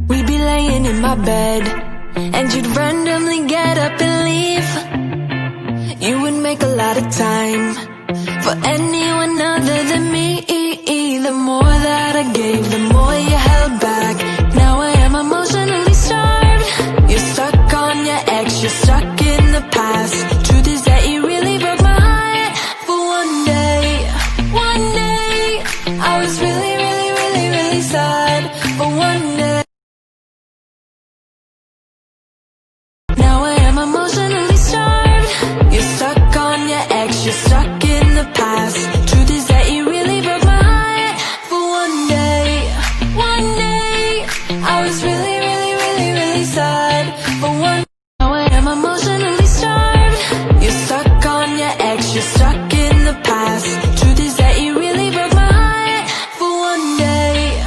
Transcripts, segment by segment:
We'd be laying in my bed, and you'd randomly get up and leave. You would make a lot of time for anyone other than me. The more that I gave, the more you held back. Now I am emotionally starved. You're stuck on your ex, you're stuck in the past. Truth is that you really broke my heart. For one day, I was really sad. For one day, now I am emotionally starved. You're stuck on your ex, you're stuck in the past. Truth is that you really broke my heart. For one day, I was really sad. For one, now I am emotionally starved. You're stuck on your ex, you're stuck in the past. Truth is that you really broke my heart. For one day,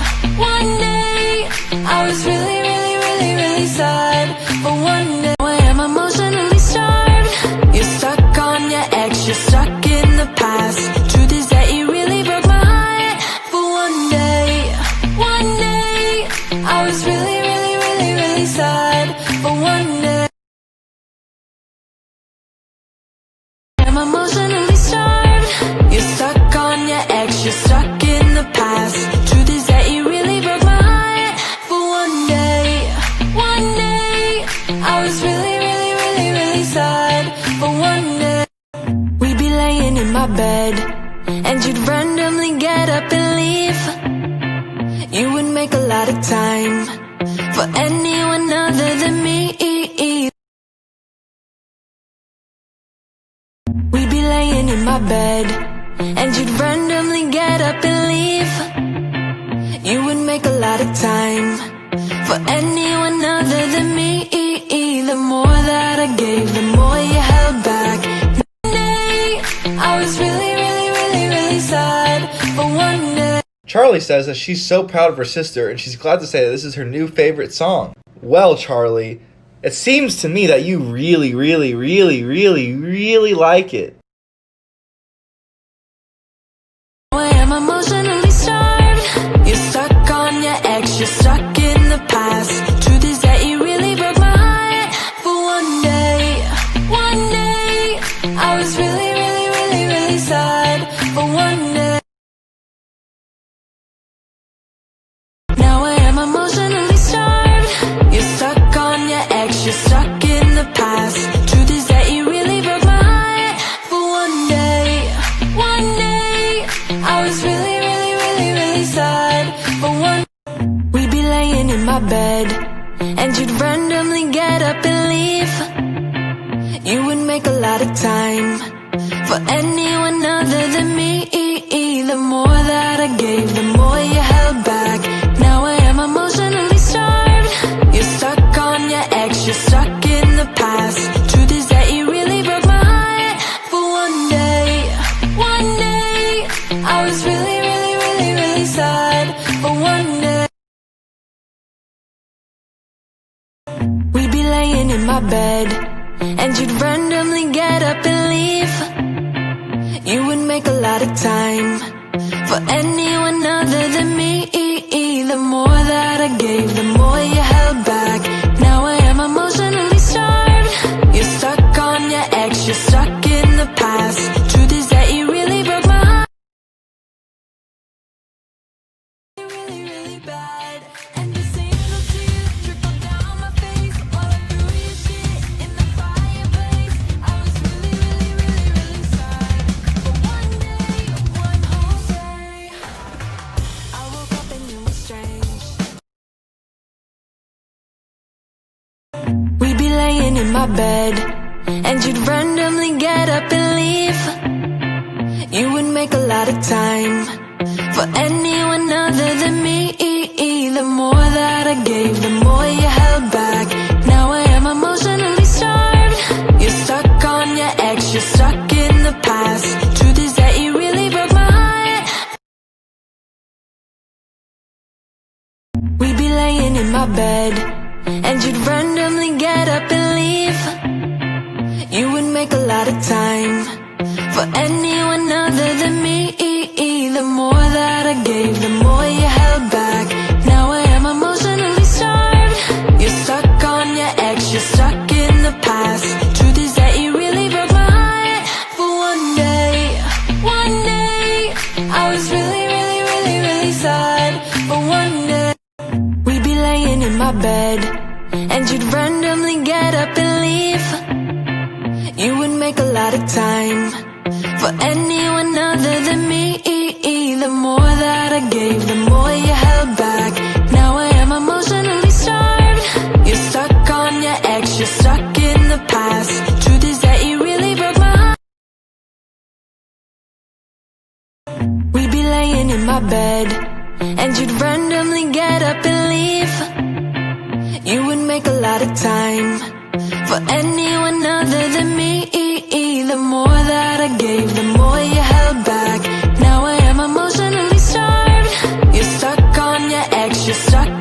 I was really sad. For one day, now I am emotionally starved. You're stuck on your ex, you're stuck in the past. Truth is that you really broke my heart. For one day, I was really sad. For one day, I'm emotionally starved. You're stuck on your ex, you're stuck in the past. Truth is that you really broke my heart. For one day, I was really sad. For one day, we'd be laying in my bed, and you'd randomly get up and leave. You would make a lot of time for anyone other than me. We'd be laying in my bed, and you'd randomly get up and leave. You would make a lot of time for anyone other than me. The more that I gave, the more you held back. I was really sad. For one day, Charlie says that she's so proud of her sister and she's glad to say that this is her new favorite song. Well, Charlie, it seems to me that you really like it. I am emotionally starved. You're stuck on your ex, you're stuck in the past. Truth is that you really broke my heart. For one day, I was really sad. For one day, now I am emotionally starved. You're stuck on your ex, you're stuck in the past. Truth is that you really broke my heart. For one day, I was really sad. For one, we'd be laying in my bed, and you'd randomly get up and leave. You would make a lot of time for anyone other than me. The more that I gave, the more you held back. Now I am emotionally starved. You're stuck on your ex, you're stuck in the past. Truth is that you really broke my heart. For one day, I was really sad. For one day, we'd be laying in my bed, and you'd randomly get up and leave. You would make a lot of time for anyone other than me. The more that I gave, the more you held back. Now I am emotionally starved. You're stuck on your ex, you're stuck in the past. Truth is that you really broke my heart. Really bad. And the single tears trickle down my face while I threw your shit in the fireplace. I was really sad. For one day, one whole day, I woke up and it was strange. We'd be laying in my bed, and you'd randomly get up and leave. You would make a lot of time for anyone other than me. The more that I gave, the more you held back. Now I am emotionally starved. You're stuck on your ex, you're stuck in the past. Truth is that you really broke my heart. We'd be laying in my bed, and you'd randomly get up and leave. You would make a lot of time for anyone other than me. The more that I gave, the more you held back. Now I am emotionally starved. in my bed, and you'd randomly get up and leave. You would make a lot of time for anyone other than me. The more that I gave, the more you held back. Now I am emotionally starved. You're stuck on your ex, you're stuck in the past. Truth is that you really broke my heart. We'd be laying in my bed, and you'd randomly get up and leave. You would make a lot of time for anyone other than me. The more that I gave, the more you held back. Now I am emotionally starved. You're stuck on your ex, you're stuck